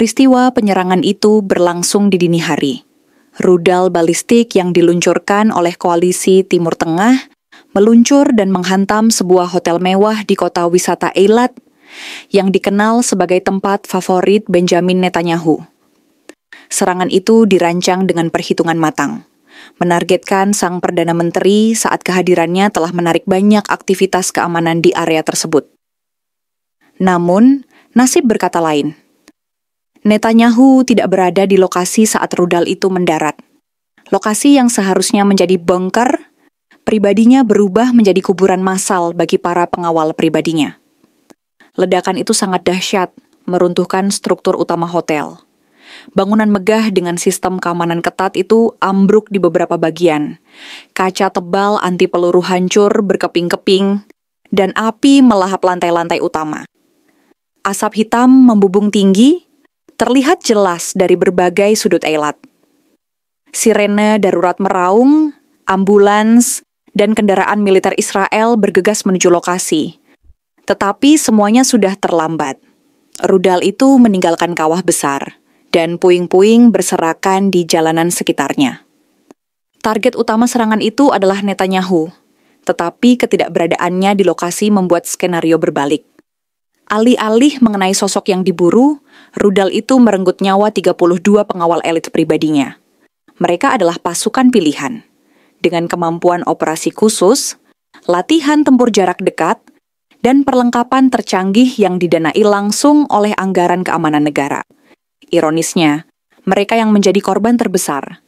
Peristiwa penyerangan itu berlangsung di dini hari. Rudal balistik yang diluncurkan oleh koalisi Timur Tengah meluncur dan menghantam sebuah hotel mewah di kota wisata Eilat yang dikenal sebagai tempat favorit Benjamin Netanyahu. Serangan itu dirancang dengan perhitungan matang, menargetkan sang Perdana Menteri saat kehadirannya telah menarik banyak aktivitas keamanan di area tersebut. Namun, nasib berkata lain. Netanyahu tidak berada di lokasi saat rudal itu mendarat. Lokasi yang seharusnya menjadi bunker, pribadinya berubah menjadi kuburan massal bagi para pengawal pribadinya. Ledakan itu sangat dahsyat, meruntuhkan struktur utama hotel. Bangunan megah dengan sistem keamanan ketat itu ambruk di beberapa bagian. Kaca tebal anti peluru hancur berkeping-keping, dan api melahap lantai-lantai utama. Asap hitam membubung tinggi, terlihat jelas dari berbagai sudut Eilat. Sirene darurat meraung, ambulans, dan kendaraan militer Israel bergegas menuju lokasi. Tetapi semuanya sudah terlambat. Rudal itu meninggalkan kawah besar, dan puing-puing berserakan di jalanan sekitarnya. Target utama serangan itu adalah Netanyahu, tetapi ketidakberadaannya di lokasi membuat skenario berbalik. Alih-alih mengenai sosok yang diburu, rudal itu merenggut nyawa 32 pengawal elit pribadinya. Mereka adalah pasukan pilihan, dengan kemampuan operasi khusus, latihan tempur jarak dekat, dan perlengkapan tercanggih yang didanai langsung oleh anggaran keamanan negara. Ironisnya, mereka yang menjadi korban terbesar.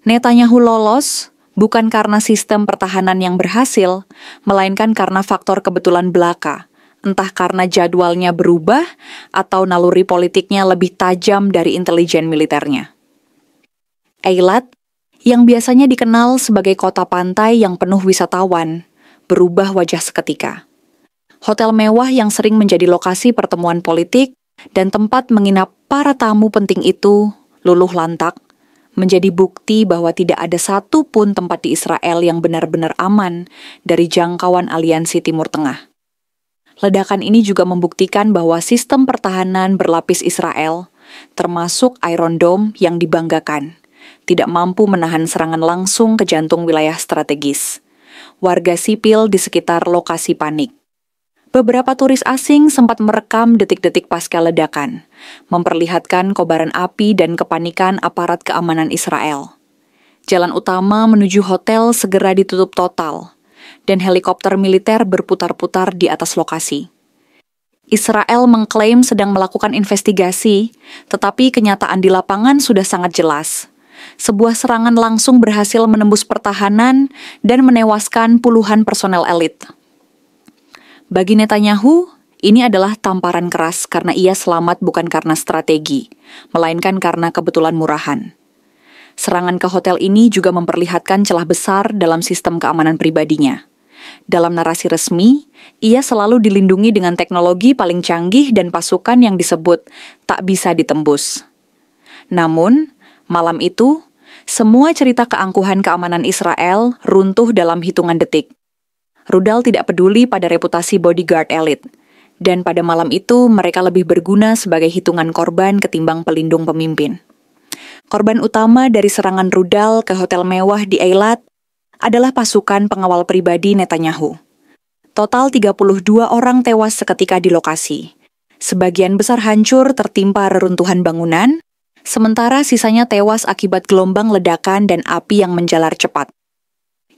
Netanyahu lolos bukan karena sistem pertahanan yang berhasil, melainkan karena faktor kebetulan belaka, entah karena jadwalnya berubah atau naluri politiknya lebih tajam dari intelijen militernya. Eilat, yang biasanya dikenal sebagai kota pantai yang penuh wisatawan, berubah wajah seketika. Hotel mewah yang sering menjadi lokasi pertemuan politik dan tempat menginap para tamu penting itu luluh lantak, menjadi bukti bahwa tidak ada satu pun tempat di Israel yang benar-benar aman dari jangkauan aliansi Timur Tengah. Ledakan ini juga membuktikan bahwa sistem pertahanan berlapis Israel, termasuk Iron Dome yang dibanggakan, tidak mampu menahan serangan langsung ke jantung wilayah strategis. Warga sipil di sekitar lokasi panik. Beberapa turis asing sempat merekam detik-detik pasca ledakan, memperlihatkan kobaran api dan kepanikan aparat keamanan Israel. Jalan utama menuju hotel segera ditutup total, dan helikopter militer berputar-putar di atas lokasi. Israel mengklaim sedang melakukan investigasi, tetapi kenyataan di lapangan sudah sangat jelas. Sebuah serangan langsung berhasil menembus pertahanan dan menewaskan puluhan personel elit. Bagi Netanyahu, ini adalah tamparan keras karena ia selamat bukan karena strategi, melainkan karena kebetulan murahan. Serangan ke hotel ini juga memperlihatkan celah besar dalam sistem keamanan pribadinya. Dalam narasi resmi, ia selalu dilindungi dengan teknologi paling canggih dan pasukan yang disebut tak bisa ditembus. Namun, malam itu, semua cerita keangkuhan keamanan Israel runtuh dalam hitungan detik. Rudal tidak peduli pada reputasi bodyguard elit, dan pada malam itu mereka lebih berguna sebagai hitungan korban ketimbang pelindung pemimpin. Korban utama dari serangan rudal ke hotel mewah di Eilat adalah pasukan pengawal pribadi Netanyahu. Total 32 orang tewas seketika di lokasi. Sebagian besar hancur tertimpa reruntuhan bangunan, sementara sisanya tewas akibat gelombang ledakan dan api yang menjalar cepat.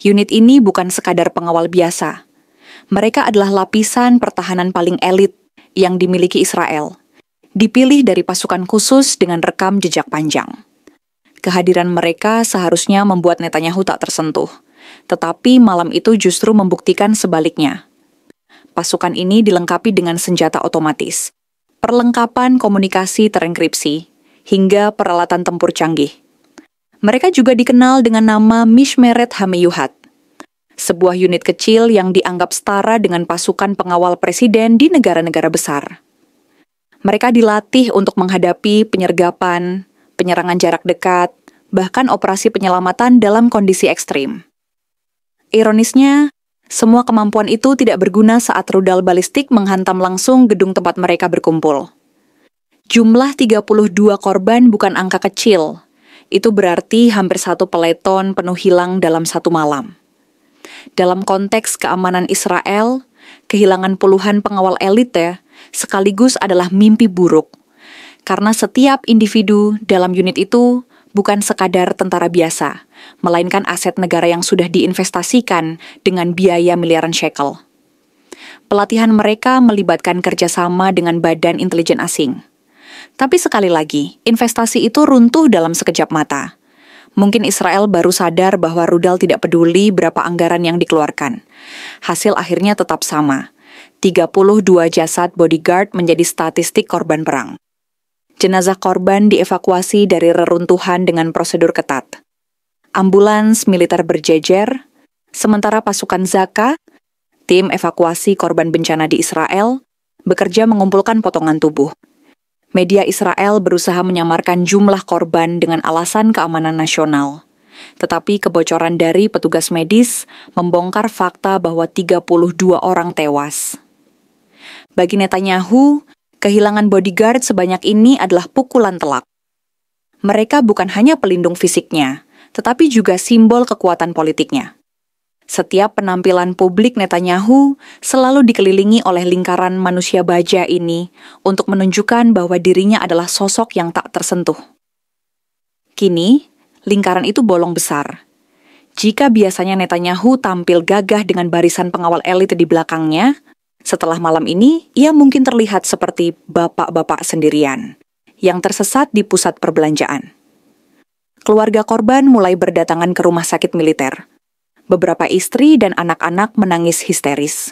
Unit ini bukan sekadar pengawal biasa. Mereka adalah lapisan pertahanan paling elit yang dimiliki Israel, dipilih dari pasukan khusus dengan rekam jejak panjang. Kehadiran mereka seharusnya membuat Netanyahu tak tersentuh, tetapi malam itu justru membuktikan sebaliknya. Pasukan ini dilengkapi dengan senjata otomatis, perlengkapan komunikasi terenkripsi, hingga peralatan tempur canggih. Mereka juga dikenal dengan nama Mishmeret Hameyuhat, sebuah unit kecil yang dianggap setara dengan pasukan pengawal presiden di negara-negara besar. Mereka dilatih untuk menghadapi penyergapan, penyerangan jarak dekat, bahkan operasi penyelamatan dalam kondisi ekstrim. Ironisnya, semua kemampuan itu tidak berguna saat rudal balistik menghantam langsung gedung tempat mereka berkumpul. Jumlah 32 korban bukan angka kecil. Itu berarti hampir satu peleton penuh hilang dalam satu malam. Dalam konteks keamanan Israel, kehilangan puluhan pengawal elite sekaligus adalah mimpi buruk. Karena setiap individu dalam unit itu bukan sekadar tentara biasa, melainkan aset negara yang sudah diinvestasikan dengan biaya miliaran shekel. Pelatihan mereka melibatkan kerjasama dengan badan intelijen asing. Tapi sekali lagi, investasi itu runtuh dalam sekejap mata. Mungkin Israel baru sadar bahwa rudal tidak peduli berapa anggaran yang dikeluarkan. Hasil akhirnya tetap sama. 32 jasad bodyguard menjadi statistik korban perang. Jenazah korban dievakuasi dari reruntuhan dengan prosedur ketat. Ambulans militer berjejer, sementara pasukan Zaka, tim evakuasi korban bencana di Israel, bekerja mengumpulkan potongan tubuh. Media Israel berusaha menyamarkan jumlah korban dengan alasan keamanan nasional. Tetapi kebocoran dari petugas medis membongkar fakta bahwa 32 orang tewas. Bagi Netanyahu, kehilangan bodyguard sebanyak ini adalah pukulan telak. Mereka bukan hanya pelindung fisiknya, tetapi juga simbol kekuatan politiknya. Setiap penampilan publik Netanyahu selalu dikelilingi oleh lingkaran manusia baja ini untuk menunjukkan bahwa dirinya adalah sosok yang tak tersentuh. Kini, lingkaran itu bolong besar. Jika biasanya Netanyahu tampil gagah dengan barisan pengawal elit di belakangnya, setelah malam ini ia mungkin terlihat seperti bapak-bapak sendirian yang tersesat di pusat perbelanjaan. Keluarga korban mulai berdatangan ke rumah sakit militer. Beberapa istri dan anak-anak menangis histeris.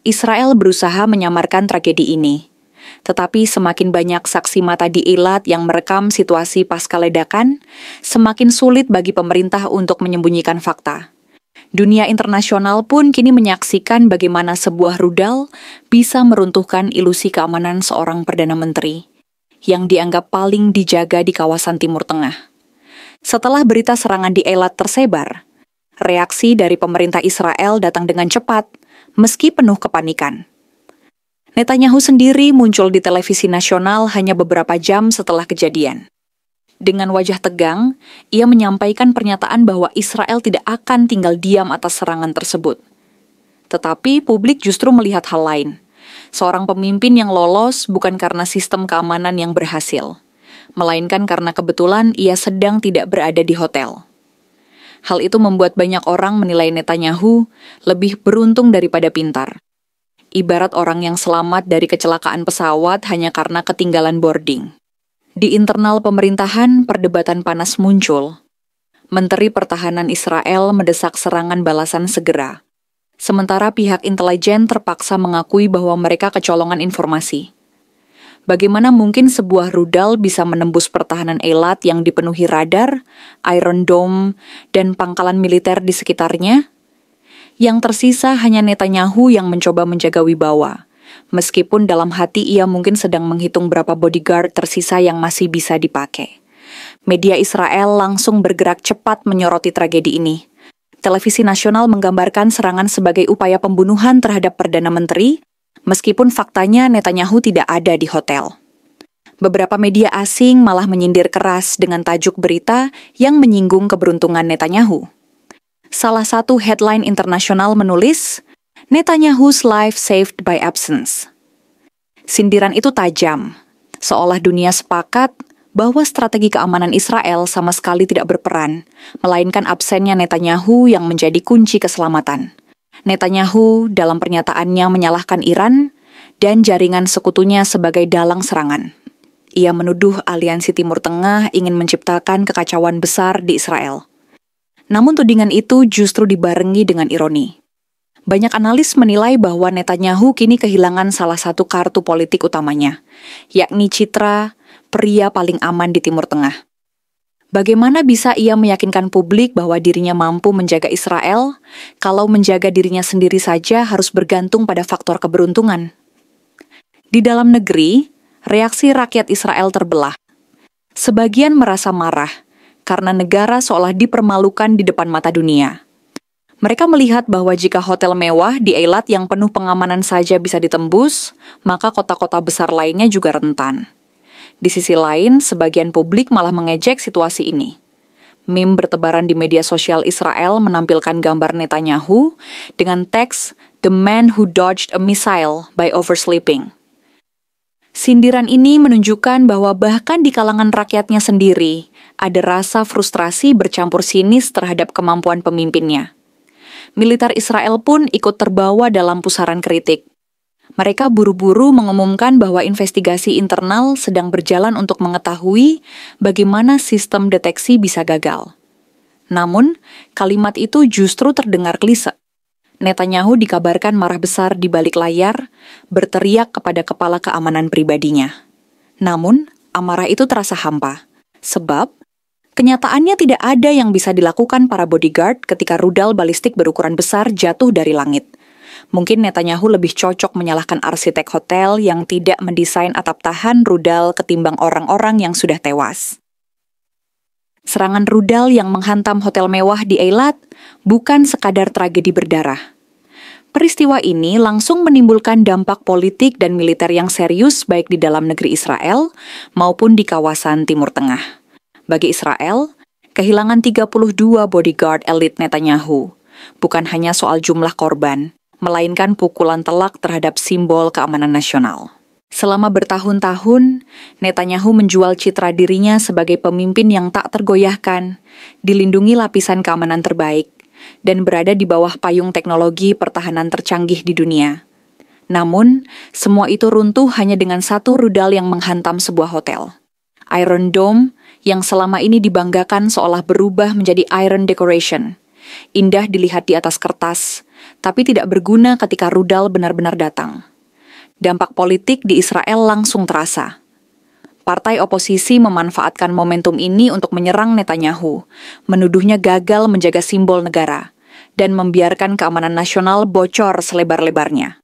Israel berusaha menyamarkan tragedi ini. Tetapi semakin banyak saksi mata di Eilat yang merekam situasi pasca ledakan, semakin sulit bagi pemerintah untuk menyembunyikan fakta. Dunia internasional pun kini menyaksikan bagaimana sebuah rudal bisa meruntuhkan ilusi keamanan seorang Perdana Menteri yang dianggap paling dijaga di kawasan Timur Tengah. Setelah berita serangan di Eilat tersebar, reaksi dari pemerintah Israel datang dengan cepat, meski penuh kepanikan. Netanyahu sendiri muncul di televisi nasional hanya beberapa jam setelah kejadian. Dengan wajah tegang, ia menyampaikan pernyataan bahwa Israel tidak akan tinggal diam atas serangan tersebut. Tetapi publik justru melihat hal lain. Seorang pemimpin yang lolos bukan karena sistem keamanan yang berhasil, melainkan karena kebetulan ia sedang tidak berada di hotel. Hal itu membuat banyak orang menilai Netanyahu lebih beruntung daripada pintar. Ibarat orang yang selamat dari kecelakaan pesawat hanya karena ketinggalan boarding. Di internal pemerintahan, perdebatan panas muncul. Menteri Pertahanan Israel mendesak serangan balasan segera. Sementara pihak intelijen terpaksa mengakui bahwa mereka kecolongan informasi. Bagaimana mungkin sebuah rudal bisa menembus pertahanan Eilat yang dipenuhi radar, Iron Dome, dan pangkalan militer di sekitarnya? Yang tersisa hanya Netanyahu yang mencoba menjaga wibawa, meskipun dalam hati ia mungkin sedang menghitung berapa bodyguard tersisa yang masih bisa dipakai. Media Israel langsung bergerak cepat menyoroti tragedi ini. Televisi nasional menggambarkan serangan sebagai upaya pembunuhan terhadap Perdana Menteri, meskipun faktanya Netanyahu tidak ada di hotel. Beberapa media asing malah menyindir keras dengan tajuk berita yang menyinggung keberuntungan Netanyahu. Salah satu headline internasional menulis, Netanyahu's life saved by absence. Sindiran itu tajam, seolah dunia sepakat bahwa strategi keamanan Israel sama sekali tidak berperan, melainkan absennya Netanyahu yang menjadi kunci keselamatan. Netanyahu dalam pernyataannya menyalahkan Iran dan jaringan sekutunya sebagai dalang serangan. Ia menuduh aliansi Timur Tengah ingin menciptakan kekacauan besar di Israel. Namun tudingan itu justru dibarengi dengan ironi. Banyak analis menilai bahwa Netanyahu kini kehilangan salah satu kartu politik utamanya, yakni citra pria paling aman di Timur Tengah. Bagaimana bisa ia meyakinkan publik bahwa dirinya mampu menjaga Israel, kalau menjaga dirinya sendiri saja harus bergantung pada faktor keberuntungan? Di dalam negeri, reaksi rakyat Israel terbelah. Sebagian merasa marah, karena negara seolah dipermalukan di depan mata dunia. Mereka melihat bahwa jika hotel mewah di Eilat yang penuh pengamanan saja bisa ditembus, maka kota-kota besar lainnya juga rentan. Di sisi lain, sebagian publik malah mengejek situasi ini. Meme bertebaran di media sosial Israel menampilkan gambar Netanyahu dengan teks "The man who dodged a missile by oversleeping". Sindiran ini menunjukkan bahwa bahkan di kalangan rakyatnya sendiri, ada rasa frustrasi bercampur sinis terhadap kemampuan pemimpinnya. Militer Israel pun ikut terbawa dalam pusaran kritik. Mereka buru-buru mengumumkan bahwa investigasi internal sedang berjalan untuk mengetahui bagaimana sistem deteksi bisa gagal. Namun, kalimat itu justru terdengar klise. Netanyahu dikabarkan marah besar di balik layar, berteriak kepada kepala keamanan pribadinya. Namun, amarah itu terasa hampa, sebab kenyataannya tidak ada yang bisa dilakukan para bodyguard ketika rudal balistik berukuran besar jatuh dari langit. Mungkin Netanyahu lebih cocok menyalahkan arsitek hotel yang tidak mendesain atap tahan rudal ketimbang orang-orang yang sudah tewas. Serangan rudal yang menghantam hotel mewah di Eilat bukan sekadar tragedi berdarah. Peristiwa ini langsung menimbulkan dampak politik dan militer yang serius baik di dalam negeri Israel maupun di kawasan Timur Tengah. Bagi Israel, kehilangan 32 bodyguard elit Netanyahu bukan hanya soal jumlah korban, melainkan pukulan telak terhadap simbol keamanan nasional. Selama bertahun-tahun, Netanyahu menjual citra dirinya sebagai pemimpin yang tak tergoyahkan, dilindungi lapisan keamanan terbaik, dan berada di bawah payung teknologi pertahanan tercanggih di dunia. Namun, semua itu runtuh hanya dengan satu rudal yang menghantam sebuah hotel. Iron Dome, yang selama ini dibanggakan seolah berubah menjadi Iron Decoration. Indah dilihat di atas kertas, tapi tidak berguna ketika rudal benar-benar datang. Dampak politik di Israel langsung terasa. Partai oposisi memanfaatkan momentum ini untuk menyerang Netanyahu, menuduhnya gagal menjaga simbol negara, dan membiarkan keamanan nasional bocor selebar-lebarnya.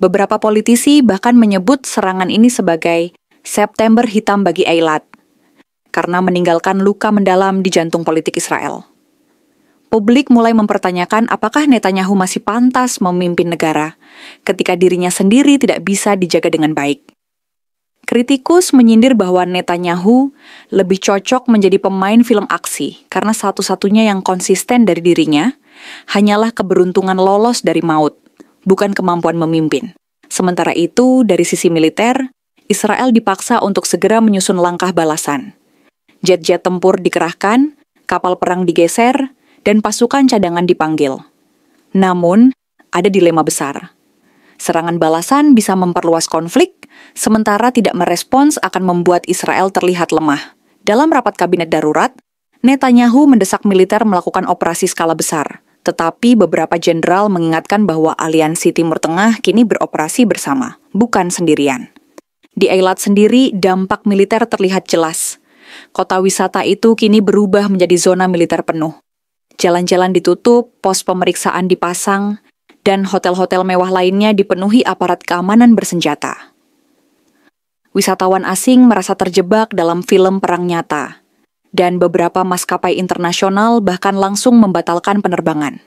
Beberapa politisi bahkan menyebut serangan ini sebagai September hitam bagi Eilat, karena meninggalkan luka mendalam di jantung politik Israel. Publik mulai mempertanyakan apakah Netanyahu masih pantas memimpin negara ketika dirinya sendiri tidak bisa dijaga dengan baik. Kritikus menyindir bahwa Netanyahu lebih cocok menjadi pemain film aksi karena satu-satunya yang konsisten dari dirinya hanyalah keberuntungan lolos dari maut, bukan kemampuan memimpin. Sementara itu, dari sisi militer, Israel dipaksa untuk segera menyusun langkah balasan. Jet-jet tempur dikerahkan, kapal perang digeser, dan pasukan cadangan dipanggil. Namun, ada dilema besar. Serangan balasan bisa memperluas konflik, sementara tidak merespons akan membuat Israel terlihat lemah. Dalam rapat kabinet darurat, Netanyahu mendesak militer melakukan operasi skala besar, tetapi beberapa jenderal mengingatkan bahwa aliansi Timur Tengah kini beroperasi bersama, bukan sendirian. Di Eilat sendiri, dampak militer terlihat jelas. Kota wisata itu kini berubah menjadi zona militer penuh. Jalan-jalan ditutup, pos pemeriksaan dipasang, dan hotel-hotel mewah lainnya dipenuhi aparat keamanan bersenjata. Wisatawan asing merasa terjebak dalam film perang nyata, dan beberapa maskapai internasional bahkan langsung membatalkan penerbangan.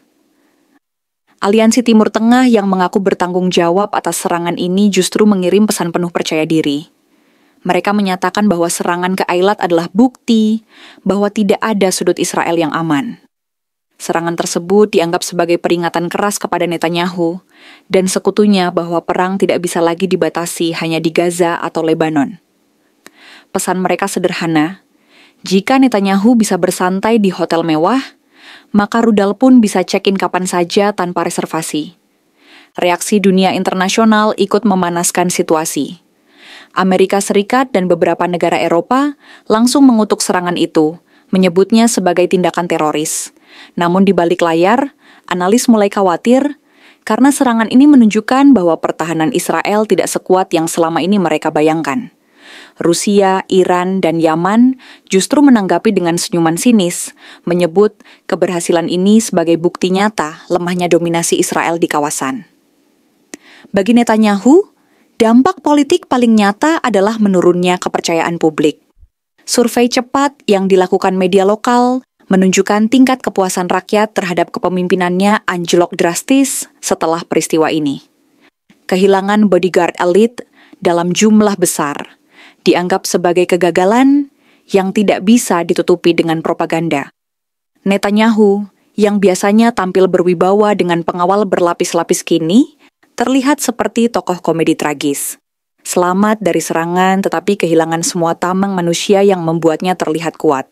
Aliansi Timur Tengah yang mengaku bertanggung jawab atas serangan ini justru mengirim pesan penuh percaya diri. Mereka menyatakan bahwa serangan ke Eilat adalah bukti bahwa tidak ada sudut Israel yang aman. Serangan tersebut dianggap sebagai peringatan keras kepada Netanyahu dan sekutunya bahwa perang tidak bisa lagi dibatasi hanya di Gaza atau Lebanon. Pesan mereka sederhana, jika Netanyahu bisa bersantai di hotel mewah, maka rudal pun bisa check-in kapan saja tanpa reservasi. Reaksi dunia internasional ikut memanaskan situasi. Amerika Serikat dan beberapa negara Eropa langsung mengutuk serangan itu, menyebutnya sebagai tindakan teroris. Namun di balik layar, analis mulai khawatir karena serangan ini menunjukkan bahwa pertahanan Israel tidak sekuat yang selama ini mereka bayangkan. Rusia, Iran, dan Yaman justru menanggapi dengan senyuman sinis, menyebut keberhasilan ini sebagai bukti nyata lemahnya dominasi Israel di kawasan. Bagi Netanyahu, dampak politik paling nyata adalah menurunnya kepercayaan publik. Survei cepat yang dilakukan media lokal menunjukkan tingkat kepuasan rakyat terhadap kepemimpinannya anjlok drastis setelah peristiwa ini. Kehilangan bodyguard elit dalam jumlah besar dianggap sebagai kegagalan yang tidak bisa ditutupi dengan propaganda. Netanyahu, yang biasanya tampil berwibawa dengan pengawal berlapis-lapis kini, terlihat seperti tokoh komedi tragis. Selamat dari serangan tetapi kehilangan semua tameng manusia yang membuatnya terlihat kuat.